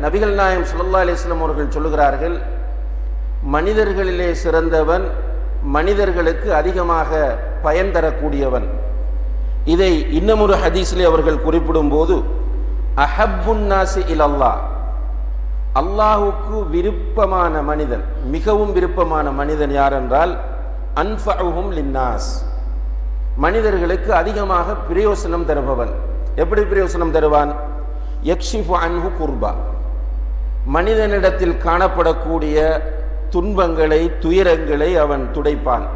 நபிகள் நாயகம் ஸல்லல்லாஹு அலைஹி வஸல்லம் அவர்கள் சொல்லுகிறார்கள், மனிதர்களிலே சிறந்தவன் மனிதர்களுக்கு அதிகமாக பயன் தரக்கூடியவன். இதை இன்னமொரு ஹதீஸிலே அவர்கள் குறிப்பிடும் போது, அஹப்புன் நாசி இலல்லாஹ், அல்லாஹுக்கு விருப்பமான மனிதன், மிகவும் விருப்பமான மனிதன் யார் என்றால் அன்ஃபஉஹும் லின்னாஸ், மனிதர்களுக்கு அதிகமாக பிரயோசனம் தருபவன். எப்படி பிரயோசனம் தருவான்? யக்ஷிஃபு அன்ஹு குர்பா, மனிதனிடத்தில் காணப்படக்கூடிய துன்பங்களை துயரங்களை அவன் துடைப்பான்.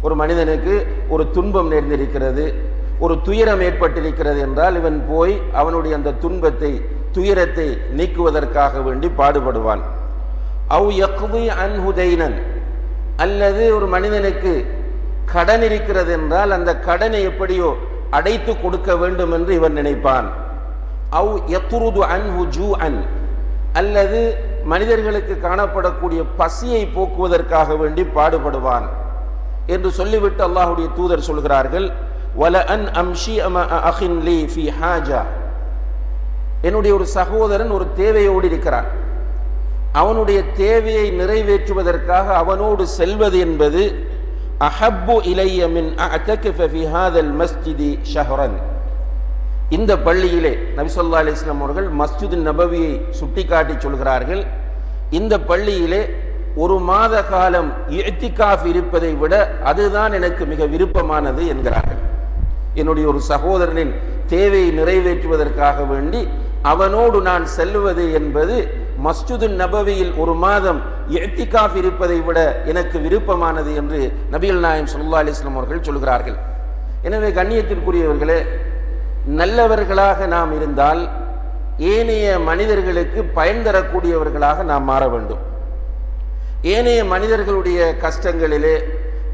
ஒரு மனிதனுக்கு ஒரு துன்பம் நேர்ந்திருக்கிறது, ஒரு துயரம் ஏற்பட்டிருக்கிறது என்றால் இவன் போய் அவனுடைய அந்த துன்பத்தை துயரத்தை நீக்குவதற்காக வேண்டி பாடுபடுவான். அவு யக்தி அன்ஹு தைனன், அல்லது ஒரு மனிதனுக்கு கடன் இருக்கிறது என்றால் அந்த கடனை எப்படியோ அடைத்து கொடுக்க வேண்டும் என்று இவன் நினைப்பான். அவு யத்ருது அன்ஹு ஜூஅன், அல்லது மனிதர்களுக்கு காணப்படக்கூடிய பசியை போக்குவதற்காக வேண்டி பாடுபடுவான் என்று சொல்லிவிட்டு அல்லாஹ்வுடைய தூதர் சொல்கிறார்கள், வல அன் அம்ஷி அமா அஹின் லீ ஃபி ஹாஜா, என்னுடைய ஒரு சகோதரன் ஒரு தேவையோடு இருக்கிறான், அவனுடைய தேவையை நிறைவேற்றுவதற்காக அவனோடு செல்வது என்பது அஹப்பு இலைய மின் அஅதகிஃப ஃபி ஹாதல் மஸ்ஜிதி ஷஹ்ரன். இந்த பள்ளியிலே நபி ஸல்லல்லாஹு அலைஹி வஸல்லம் அவர்கள் மஸ்ஜிது நபவியை சுட்டிக்காட்டி சொல்கிறார்கள், இந்த பள்ளியிலே ஒரு மாத காலம் இஅ்திகாஃப் இருப்பதை விட அதுதான் எனக்கு மிக விருப்பமானது என்கிறார்கள். என்னுடைய ஒரு சகோதரனின் தேவையை நிறைவேற்றுவதற்காக வேண்டி அவனோடு நான் செல்வது என்பது மஸ்ஜிது நபவியில் ஒரு மாதம் இஅ்திகாஃப் இருப்பதை விட எனக்கு விருப்பமானது என்று நபிகள் நாயகம் ஸல்லல்லாஹு அலைஹி வஸல்லம் அவர்கள் சொல்கிறார்கள். எனவே கண்ணியத்திற்குரியவர்களே, நல்லவர்களாக நாம் இருந்தால் ஏனைய மனிதர்களுக்கு பயன் தரக்கூடியவர்களாக நாம் மாற வேண்டும். ஏனைய மனிதர்களுடைய கஷ்டங்களிலே,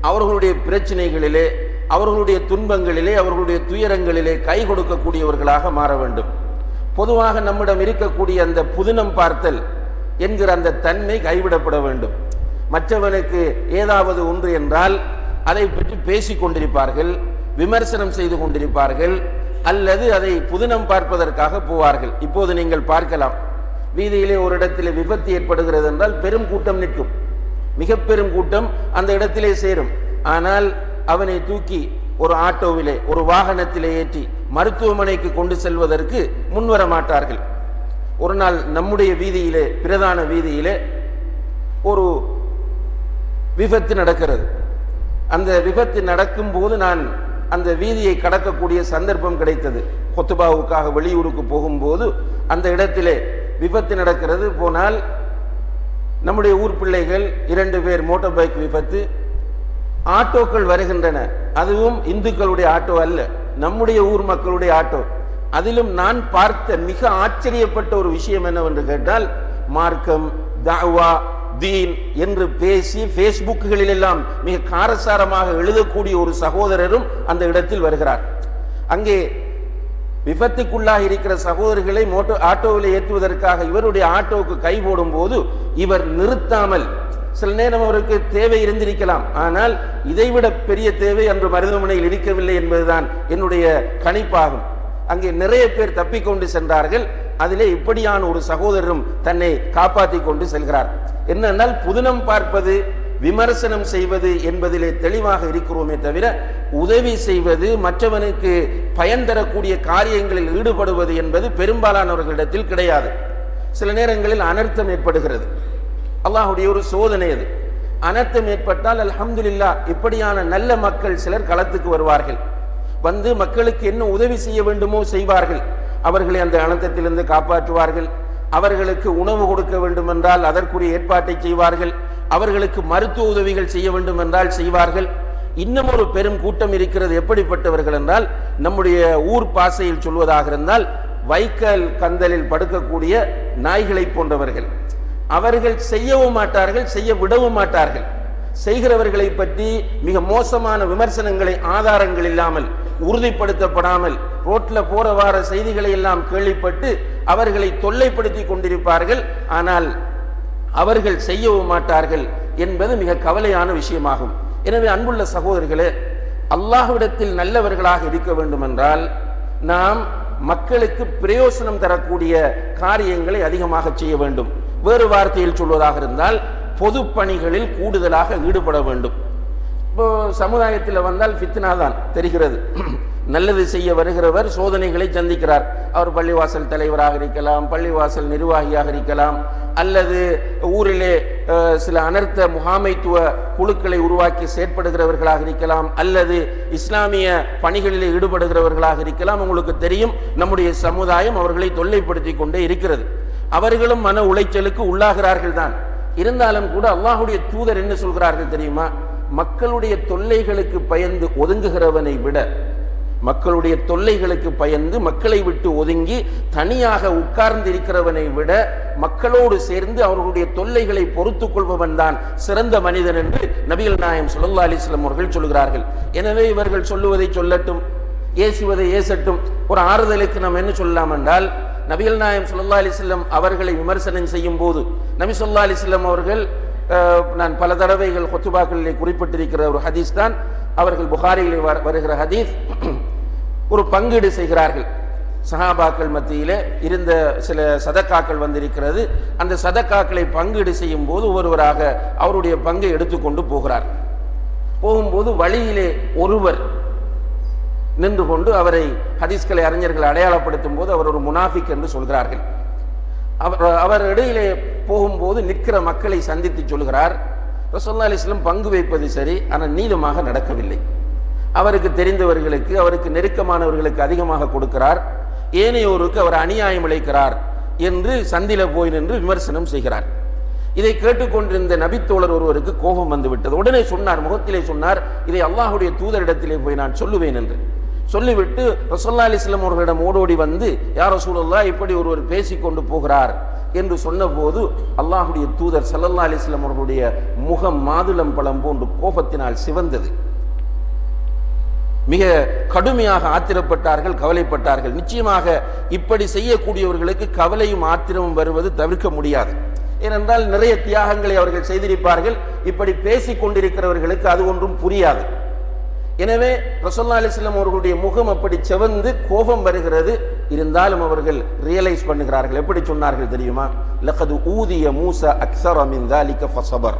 அவர்களுடைய பிரச்சனைகளிலே, அவர்களுடைய துன்பங்களிலே, அவர்களுடைய துயரங்களிலே கை கொடுக்கக்கூடியவர்களாக மாற வேண்டும். பொதுவாக நம்மிடம் இருக்கக்கூடிய அந்த புதினம் பார்த்தல் என்கிற அந்த தன்மை கைவிடப்பட வேண்டும். மற்றவனுக்கு ஏதாவது ஒன்று என்றால் அதை பற்றி பேசிக் கொண்டிருப்பார்கள், விமர்சனம் செய்து கொண்டிருப்பார்கள், அல்லது அதை புதினம் பார்ப்பதற்காக போவார்கள். இப்போது நீங்கள் பார்க்கலாம், வீதியிலே ஒரு இடத்திலே விபத்து ஏற்படுகிறது என்றால் பெரும் கூட்டம் நிற்கும், மிக பெரும் கூட்டம் அந்த இடத்திலே சேரும். ஆனால் அவனை தூக்கி ஒரு ஆட்டோவிலே ஒரு வாகனத்திலே ஏற்றி மருத்துவமனைக்கு கொண்டு செல்வதற்கு முன்வர மாட்டார்கள். ஒரு நாள் நம்முடைய வீதியிலே, பிரதான வீதியிலே ஒரு விபத்து நடக்கிறது. அந்த விபத்து நடக்கும் போது நான் அந்த வீதியை கடக்கக்கூடிய சந்தர்ப்பம் கிடைத்தது. கொத்துபாவுக்காக வெளியூருக்கு போகும்போது அந்த இடத்திலே விபத்து நடக்கிறது. போனால் நம்முடைய ஊர் பிள்ளைகள் 2 பேர் மோட்டார் பைக் விபத்து, ஆட்டோக்கள் வருகின்றன. அதுவும் இந்துக்களுடைய ஆட்டோ அல்ல, நம்முடைய ஊர் மக்களுடைய ஆட்டோ. அதிலும் நான் பார்த்த மிக ஆச்சரியப்பட்ட ஒரு விஷயம் என்னவென்று கேட்டால், மார்க்கம், தாவா, தீன் என்று பேசி ஃபேஸ்புக்குகளில் எல்லாம் மிக காரசாரமாக எழுதக்கூடிய ஒரு சகோதரரும் அந்த இடத்தில் வருகிறார். அங்கே விபத்துக்குள்ளாக இருக்கிற சகோதரர்களை ஆட்டோவில் ஏற்றுவதற்காக இவருடைய ஆட்டோவுக்கு கை போடும் போது இவர் நிறுத்தாமல், சில நேரம் அவருக்கு தேவை இருந்திருக்கலாம், ஆனால் இதைவிட பெரிய தேவை அன்று மருத்துவமனையில் இருக்கவில்லை என்பதுதான் என்னுடைய கணிப்பாகும். அங்கே நிறைய பேர் தப்பிக்கொண்டு சென்றார்கள். அதிலே இப்படியான ஒரு சகோதரரும் தன்னை காப்பாற்றி கொண்டு செல்கிறார். என்னென்னால் புதினம் பார்ப்பது, விமர்சனம் செய்வது என்பதிலே தெளிவாக இருக்கிறோமே தவிர உதவி செய்வது, மற்றவனுக்கு பயன் தரக்கூடிய காரியங்களில் ஈடுபடுவது என்பது பெரும்பாலானவர்களிடத்தில் கிடையாது. சில நேரங்களில் அனர்த்தம் ஏற்படுகிறது. அல்லாஹ்வுடைய ஒரு சோதனை அது. அனர்த்தம் ஏற்பட்டால் அல்ஹம்துலில்லாஹ் இப்படியான நல்ல மக்கள் சிலர் களத்துக்கு வருவார்கள். வந்து மக்களுக்கு என்ன உதவி செய்ய வேண்டுமோ செய்வார்கள். அவர்களை அந்த அனர்த்தத்திலிருந்து காப்பாற்றுவார்கள். அவர்களுக்கு உணவு கொடுக்க வேண்டும் என்றால் அதற்குரிய ஏற்பாட்டை செய்வார்கள். அவர்களுக்கு மருத்துவ உதவிகள் செய்ய வேண்டும் என்றால் செய்வார்கள். இன்னும் ஒரு பெரும் கூட்டம் இருக்கிறது. எப்படிப்பட்டவர்கள் என்றால், நம்முடைய ஊர் பாசையில் சொல்வதாக இருந்தால் வைக்கல் கந்தலில் படுக்கக்கூடிய நாய்களை போன்றவர்கள். அவர்கள் செய்யவும் மாட்டார்கள், செய்ய விடவும் மாட்டார்கள். செய்கிறவர்களை பற்றி மிக மோசமான விமர்சனங்களை ஆதாரங்கள் இல்லாமல், உறுதிப்படுத்தப்படாமல் ரோட்ல போற வார செய்திகளை எல்லாம் கேள்விப்பட்டு அவர்களை தொல்லைப்படுத்தி கொண்டிருப்பார்கள். ஆனால் அவர்கள் செய்யவும் மாட்டார்கள் என்பது மிக கவலையான விஷயமாகும். எனவே அன்புள்ள சகோதரர்களே, அல்லாஹ்விடத்தில் நல்லவர்களாக இருக்க வேண்டும் என்றால் நாம் மக்களுக்கு பிரயோசனம் தரக்கூடிய காரியங்களை அதிகமாக செய்ய வேண்டும். வேறு வார்த்தையில் சொல்வதாக இருந்தால் பொது பணிகளில் கூடுதலாக ஈடுபட வேண்டும். இப்போ சமுதாயத்தில் வந்தால் ஃபித்னா தான் தெரிகிறது. நல்லது செய்ய வருகிறவர் சோதனைகளை சந்திக்கிறார். அவர் பள்ளிவாசல் தலைவராக இருக்கலாம், பள்ளிவாசல் நிர்வாகியாக இருக்கலாம், அல்லது ஊரிலே சில அனர்த்த முகாமைத்துவ குழுக்களை உருவாக்கி செயற்படுகிறவர்களாக இருக்கலாம், அல்லது இஸ்லாமிய பணிகளில் ஈடுபடுகிறவர்களாக இருக்கலாம். உங்களுக்கு தெரியும், நம்முடைய சமுதாயம் அவர்களை தொல்லைப்படுத்தி கொண்டே இருக்கிறது. அவர்களும் மன உளைச்சலுக்கு உள்ளாகிறார்கள் தான். இருந்தாலும் கூட அல்லாஹ்வுடைய தூதர் என்ன சொல்கிறார்கள் தெரியுமா? மக்களுடைய தொல்லைகளுக்கு பயந்து ஒதுங்குகிறவனை விட, மக்களுடைய தொல்லைகளுக்கு பயந்து மக்களை விட்டு ஒதுங்கி தனியாக உட்கார்ந்து இருக்கிறவனை விட மக்களோடு சேர்ந்து அவர்களுடைய தொல்லைகளை பொறுத்துக் கொள்பவன் தான் சிறந்த மனிதன் என்று நபிகள் நாயகம் ஸல்லல்லாஹு அலைஹி வஸல்லம் அவர்கள் சொல்கிறார்கள். எனவே இவர்கள் சொல்லுவதை சொல்லட்டும், ஏசுவதை ஏசட்டும். ஒரு ஆறுதலுக்கு நாம் என்ன சொல்லலாம் என்றால், நபிகள் நாயகம் ஸல்லல்லாஹு அலைஹி வஸல்லம் அவர்களை விமர்சனம் செய்யும் போது நபி ஸல்லல்லாஹு அலைஹி வஸல்லம் அவர்கள், நான் பல தடவைகள் குத்துபாக்களிலே குறிப்பிட்டிருக்கிற ஒரு ஹதீஸ் தான், அவர்கள் புகாரியிலே வருகிற ஹதீஸ். ஒரு பங்கீடு செய்கிறார்கள். சஹாபாக்கள் மத்தியிலே இருந்த சில சதக்காக்கள் வந்திருக்கிறது. அந்த சதக்காக்களை பங்கீடு செய்யும் போது ஒருவராக அவருடைய பங்கை எடுத்துக்கொண்டு போகிறார். போகும்போது வழியிலே ஒருவர் நின்று கொண்டு அவரை ஹதீஸ்களை அறிஞர்கள் அடையாளப்படுத்தும் போது அவர் ஒரு முனாஃபிக் என்று சொல்கிறார்கள். அவர் இடையிலே போகும்போது நிற்கிற மக்களை சந்தித்து சொல்கிறார், ரசூலுல்லாஹி அலைஹி வஸல்லம் பங்கு வைப்பது சரி, ஆனால் நீதமாக நடக்கவில்லை. அவருக்கு தெரிந்தவர்களுக்கு, அவருக்கு நெருக்கமானவர்களுக்கு அதிகமாக கொடுக்கிறார், ஏனையோருக்கு அவர் அநியாயம் இழைக்கிறார் என்று சந்தில போய் நின்று விமர்சனம் செய்கிறார். இதை கேட்டுக்கொண்டிருந்த நபித்தோழர் ஒருவருக்கு கோபம் வந்து விட்டது. உடனே சொன்னார், முகத்திலே சொன்னார், இதை அல்லாஹ்வுடைய தூதரிடத்திலே போய் நான் சொல்லுவேன் என்று சொல்லிவிட்டு ரசூலுல்லாஹி அலைஹி வஸல்லம் அவர்களிடம் ஓடோடி வந்து, யா ரசூலல்லாஹ், இப்படி ஒருவர் பேசிக்கொண்டு போகிறார் என்று சொன்னபோது அல்லாஹ்வுடைய தூதர் ஸல்லல்லாஹு அலைஹி வஸல்லம் அவர்களுடைய முகம் மாதுளம் பழம் போன்று கோபத்தினால் சிவந்தது. மிக கடுமையாக ஆத்திரப்பட்டார்கள், கவலைப்பட்டார்கள். நிச்சயமாக இப்படி செய்யக்கூடியவர்களுக்கு கவலையும் ஆத்திரமும் வருவது தவிர்க்க முடியாது. ஏனென்றால் நிறைய தியாகங்களை அவர்கள் செய்திருப்பார்கள். இப்படி பேசிக் கொண்டிருக்கிறவர்களுக்கு அது ஒன்றும் புரியாது. எனவே ரசூலுல்லாஹி அலைஹி வஸல்லம் அவர்களுடைய முகம் அப்படி செவந்து கோபம் வருகிறது. இருந்தாலும் அவர்கள் ரியலைஸ் பண்ணுகிறார்கள். எப்படி சொன்னார்கள் தெரியுமா? லகது ஊதிய மூசா அக்ஸர மின் ذلك ஃபஸபர்.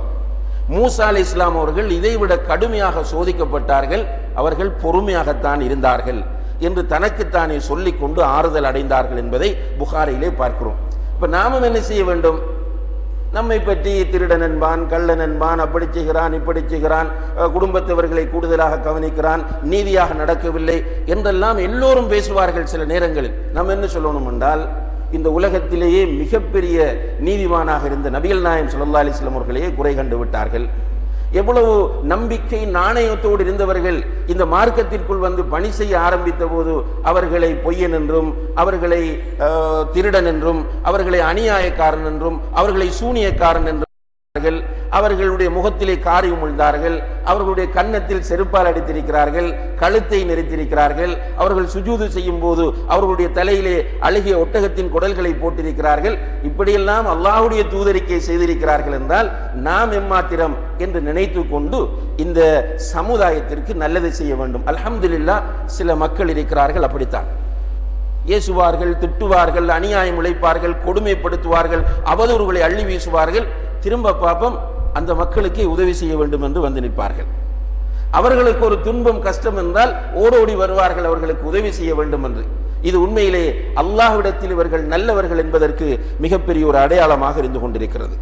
மூசா அலைஹிஸ்ஸலாம் அவர்கள் இதைவிட கடுமையாக சோதிக்கப்பட்டார்கள், அவர்கள் பொறுமையாகத்தான் இருந்தார்கள் என்று தனக்குத்தானே சொல்லிக் கொண்டு ஆறுதல் அடைந்தார்கள் என்பதை புகாரியிலே பார்க்கிறோம். இப்ப நாமும் என்ன செய்ய வேண்டும்? நம்மை பற்றி திருடன் என்பான், கள்ளன் என்பான், அப்படி செய்கிறான், இப்படி செய்கிறான், குடும்பத்தவர்களை கூடுதலாக கவனிக்கிறான், நீதியாக நடக்கவில்லை என்றெல்லாம் எல்லோரும் பேசுவார்கள். சில நேரங்களில் நாம் என்ன சொல்லணும் என்றால், இந்த உலகத்திலேயே மிகப்பெரிய நீதிமானாக இருந்த நபிகள் நாயகம் ஸல்லல்லாஹு அலைஹி வஸல்லம் அவர்களையே குறை கண்டு விட்டார்கள். எவ்வளவு நம்பிக்கை நாணயத்தோடு இருந்தவர்கள் இந்த மார்க்கத்திற்குள் வந்து பணி செய்ய ஆரம்பித்த போது அவர்களை பொய்யன் என்றும், அவர்களை திருடன் என்றும், அவர்களை அநியாயக்காரன் என்றும், அவர்களை சூனியக்காரன் என்றும், அவர்களுடைய முகத்திலே காரி உமிழ்ந்தார்கள், அவர்களுடைய கன்னத்தில் செருப்பால் அடித்திருக்கிறார்கள், கழுத்தை நெரித்திருக்கிறார்கள், அவர்கள் சுஜூது செய்யும் போது அவர்களுடைய தலையிலே அழுகிய ஒட்டகத்தின் குடல்களை போட்டிருக்கிறார்கள். இப்படியெல்லாம் அல்லாஹ்வுடைய தூதரிக்கை செய்திருக்கிறார்கள் என்றால் நாம் எம்மாத்திரம் என்று நினைத்து கொண்டு இந்த சமுதாயத்திற்கு நல்லது செய்ய வேண்டும். அல்ஹம்துலில்லாஹ், சில மக்கள் இருக்கிறார்கள் அப்படித்தான். ஏசுவார்கள், திட்டுவார்கள், அநியாயம் இழைப்பார்கள், கொடுமைப்படுத்துவார்கள், அவதூறுகளை அள்ளி வீசுவார்கள். திரும்ப பாப்பம் அந்த மக்களுக்கே உதவி செய்ய வேண்டும் என்று வந்து நிற்பார்கள். அவர்களுக்கு ஒரு துன்பம் கஷ்டம் என்றால் ஓடோடி வருவார்கள் அவர்களுக்கு உதவி செய்ய வேண்டும் என்று. இது உண்மையிலே அல்லாஹ்விடத்தில் இவர்கள் நல்லவர்கள் என்பதற்கு மிகப்பெரிய ஒரு அடையாளமாக இருந்து கொண்டிருக்கிறது.